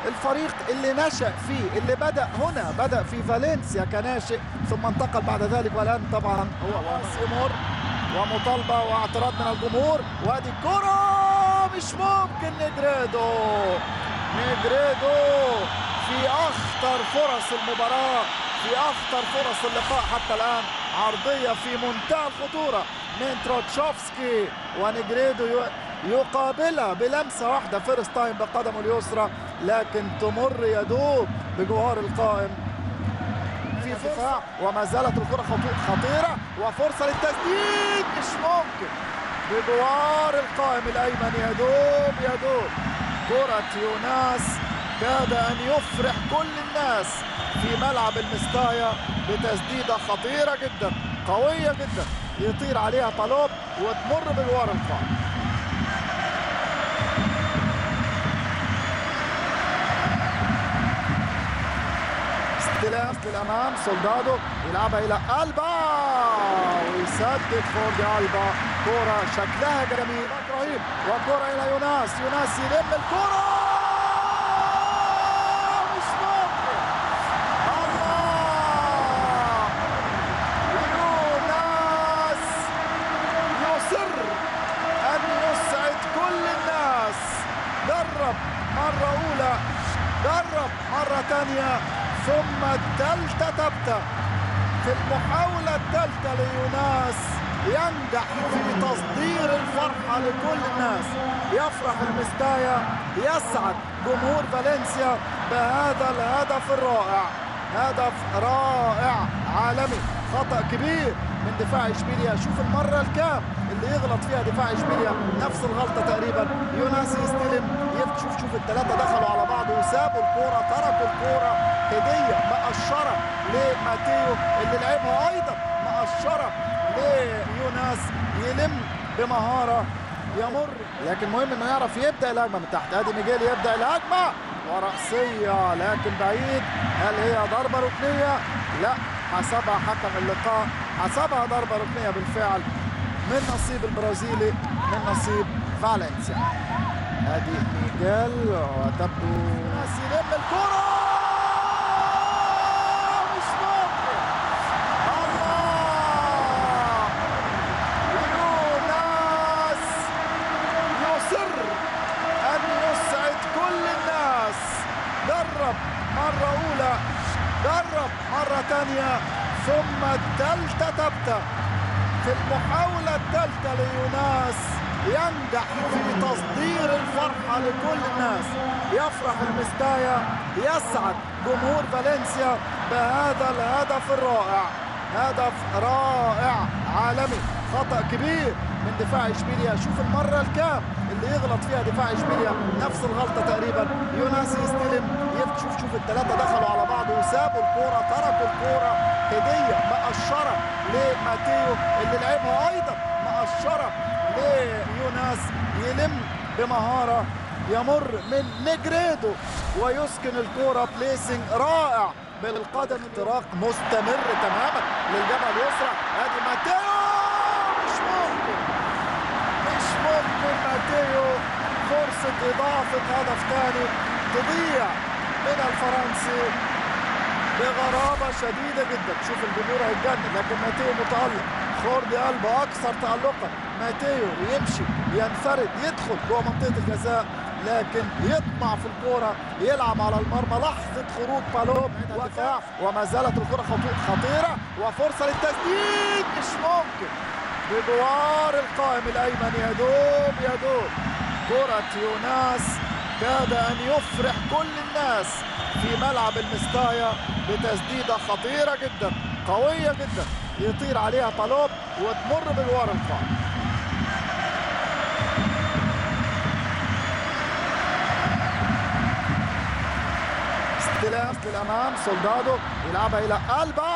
الفريق اللي نشأ فيه، اللي بدأ في فالنسيا كناشئ ثم انتقل بعد ذلك، والآن طبعا هو يمر ومطالبة واعتراض من الجمهور، وادي الكرة مش ممكن. نيجريدو في أخطر فرص المباراة، في أخطر فرص اللقاء حتى الآن، عرضية في منتهى الخطورة من تروتشوفسكي، ونيجريدو يقابلها بلمسة واحدة فيرست تايم بقدمه اليسرى، لكن تمر يدوب بجوار القائم في دفاع، وما زالت الكرة خطيرة وفرصة للتسديد مش ممكن بجوار القائم الأيمن. يدوب كرة يوناس كاد أن يفرح كل الناس في ملعب المستايا بتسديدة خطيرة جدا قوية جدا، يطير عليها بالوب وتمر بجوار القائم. استلام للأمام، سولدادو يلعبها إلى ألبا ويسدد فوق ألبا، كرة شكلها جميل رهيب، وكرة إلى يوناس يلم الكرة مش ممكن. الله، يوناس يصر أن يسعد كل الناس. جرب مرة أولى، جرب مرة ثانية، ثم الثالثة تبدأ. في المحاولة الثالثة ليوناس ينجح في تصدير الفرحة لكل الناس، يفرح المستايا، يسعد جمهور فالنسيا بهذا الهدف الرائع، هدف رائع عالمي. خطأ كبير من دفاع اشبيليا، شوف المرة الكام اللي يغلط فيها دفاع اشبيليا، نفس الغلطة تقريبا. يوناس يستلم، شوف الثلاثة دخلوا على بعض وسابوا الكورة، تركوا الكورة هدية مقشرة لماتيو اللي لعبها أيضا مقشرة ليوناس، يلم بمهارة يمر، لكن مهم انه يعرف يبدأ الهجمة من تحت. ادي ميجيل يبدأ الهجمة ورأسية لكن بعيد. هل هي ضربة ركنية؟ لا، حسبها حكم اللقاء، حسبها ضربة ركنية بالفعل من نصيب البرازيلي، من نصيب فالنسيا. ادي ميجيل وتبدو يوناس يلم الكرة مش ممكن. الله، يوناس يصر ان يسعد كل الناس. جرب مرة أولى، جرب مرة ثانية، ثم الثالثة تبدأ. في المحاولة الثالثة ليوناس ينجح في تصدير الفرحة لكل الناس، يفرح المستايا، يسعد جمهور فالنسيا بهذا الهدف الرائع، هدف رائع عالمي. خطأ كبير من دفاع اشبيليا، شوف المرة الكام اللي يغلط فيها دفاع اشبيليا، نفس الغلطة تقريبا. يوناس يستلم، شوف الثلاثة دخلوا على بعض وسابوا الكورة، تركوا الكورة هدية مقشرة لماتيو اللي لعبها أيضا مقشرة ليوناس، يلم بمهارة، يمر من نيجريدو ويسكن الكورة بليسنج رائع بالقدم، اختراق مستمر تماما للجبهة اليسرى. ادي ماتيو مش ممكن ماتيو، فرصة إضافة هدف ثاني تضيع من الفرنسي بغرابة شديدة جدا. شوف الجمهور هيتجنن، لكن ماتيو متألق، خوردي ألبا أكثر تألقا. ماتيو يمشي، ينفرد، يدخل جوه منطقة الجزاء، لكن يطمع في الكرة، يلعب على المرمى. لحظة خروج بالوب ودفاع، وما زالت الكرة خطيرة وفرصة للتسديد مش ممكن بجوار القائم الأيمن. يدوب كرة يوناس كاد أن يفرح كل الناس في ملعب المستايا بتسديدة خطيرة جدا قوية جدا، يطير عليها بالوب وتمر بجوار القائم. استلام للأمام، سولدادو يلعبها إلى ألبا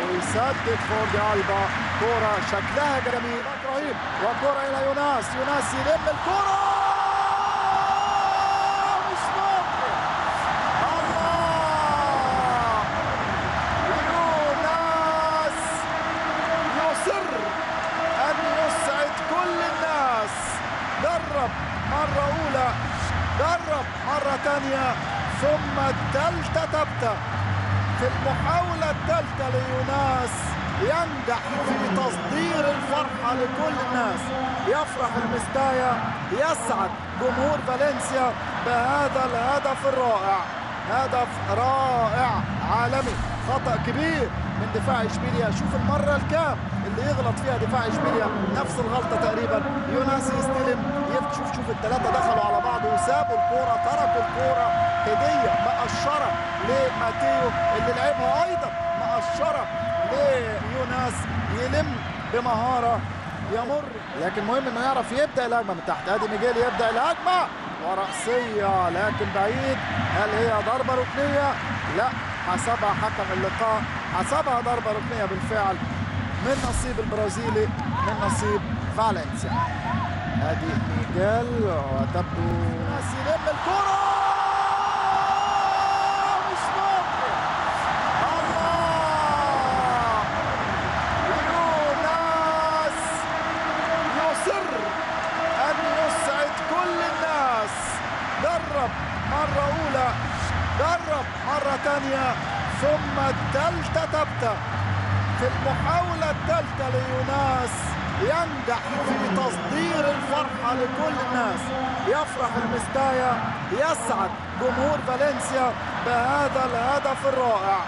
ويسدد فوق ألبا، كرة شكلها جميل رهيب، وكرة إلى يوناس يلم الكرة مش ممكن. الله، يوناس يصر أن يسعد كل الناس. جرب مرة أولى، جرب مرة ثانية، تانية ثم الثالثة تبدأ. في المحاولة الثالثة ليوناس ينجح في تصدير الفرحة لكل الناس. يفرح المستايا، يسعد جمهور فالنسيا بهذا الهدف الرائع. هدف رائع عالمي. خطأ كبير من دفاع اشبيليا. شوف المرة الكام اللي يغلط فيها دفاع اشبيليا، نفس الغلطة تقريبا. يوناس يستلم، شوف الثلاثة دخلوا على بعض وسابوا الكورة، تركوا الكورة هدية مقشرة لماتيو اللي لعبها أيضا مقشرة ليوناس، يلم بمهارة يمر، لكن مهم انه يعرف يبدأ الهجمة من تحت. ادي ميجيل يبدأ الهجمة ورأسية لكن بعيد. هل هي ضربة ركنية؟ لا، حسبها حكم اللقاء، حسبها ضربة ركنية بالفعل من نصيب البرازيلي، من نصيب فالنسيا. ادي ميجيل وتبدو ناس يلم الكرة، مش ممكن. الله، يوناس يصر ان يسعد كل الناس. جرب مرة أولى، جرب مرة تانية، ثم الثالثة تبدأ. في المحاولة الثالثة ليوناس ينجح في تصدير الفرحة لكل الناس. يفرح المستايا، يسعد جمهور فالنسيا بهذا الهدف الرائع.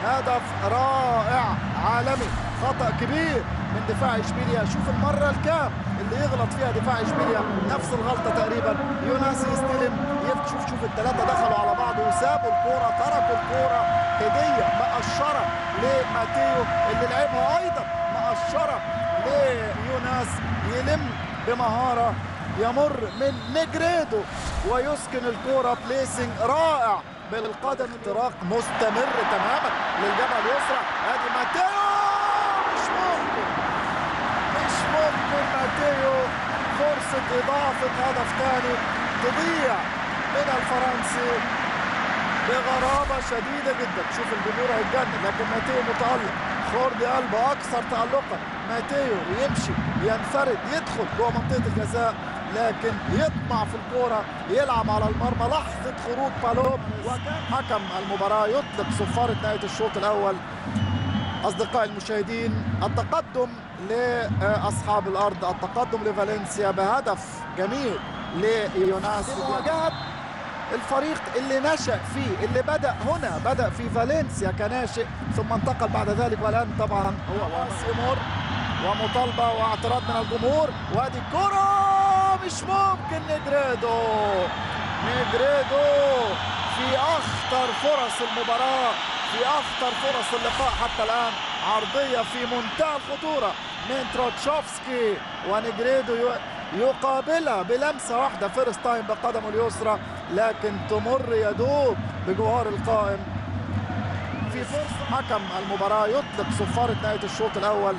هدف رائع عالمي. خطأ كبير من دفاع اشبيليا. شوف المرة الكام اللي يغلط فيها دفاع اشبيليا، نفس الغلطة تقريبا. يوناس يستلم، شوف الثلاثة دخلوا على بعض وسابوا الكورة، تركوا الكورة هدية مقشرة لماتيو اللي لعبها أيضا مقشرة ليوناس، يلم بمهارة، يمر من نيجريدو ويسكن الكورة. بليسنج رائع بالقدم، اختراق مستمر تماما للجبهة اليسرى. ادي ماتيو، مش ممكن ماتيو. فرصة إضافة هدف ثاني تضيع من الفرنسي بغرابة شديدة جدا. شوف الجمهور هيتجنن، لكن ماتيو متألق. خوردي ألبا أكثر تألقا. ماتيو يمشي، ينفرد، يدخل جوه منطقة الجزاء، لكن يطمع في الكورة، يلعب على المرمى. لحظة خروج بالوم، وكان حكم المباراة يطلق صفارة نهاية الشوط الأول. أصدقائي المشاهدين، التقدم لأصحاب الأرض، التقدم لفالنسيا بهدف جميل ليوناس. مواجهة الفريق اللي نشأ فيه، اللي بدأ في فالنسيا كناشئ، ثم انتقل بعد ذلك، والآن طبعا هو يمر ومطالبة واعتراض من الجمهور. وادي الكرة، مش ممكن. نيجريدو في أخطر فرص المباراة، في أخطر فرص اللقاء حتى الآن. عرضية في منتهى الخطورة من تروتشوفسكي، ونيجريدو يقابلها بلمسة واحدة فيرست تايم بقدمه اليسرى، لكن تمر يدوب بجوار القائم. في فرصة، حكم المباراة يطلق صفارة نهاية الشوط الأول.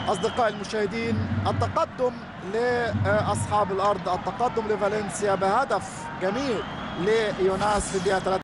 أصدقائي المشاهدين، التقدم لأصحاب الأرض، التقدم لفالنسيا بهدف جميل ليوناس في الدقيقة 3.